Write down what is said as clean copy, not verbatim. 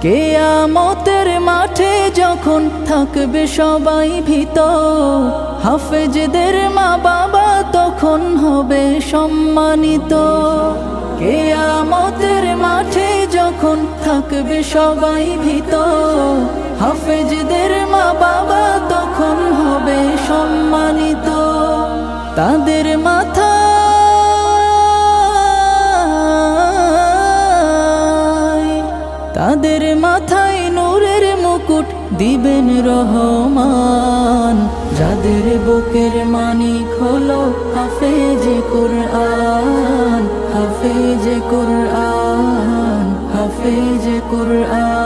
কিয়ামতের মাঠে যখন থাকবে সবাই ভীত, হাফেজদের মা বাবা তখন হবে সম্মানিত। কিয়ামতের মাঠে যখন থাকবে সবাই ভীত, হাফেজদের মা বাবা তখন হবে সম্মানিত। তাদের মাথায় নূরের মুকুট দিবেন রহমান, যাদের বুকের মানিক হলো হাফেজে কুরআন, হাফেজে কুরআন, হাফেজে কুরআন।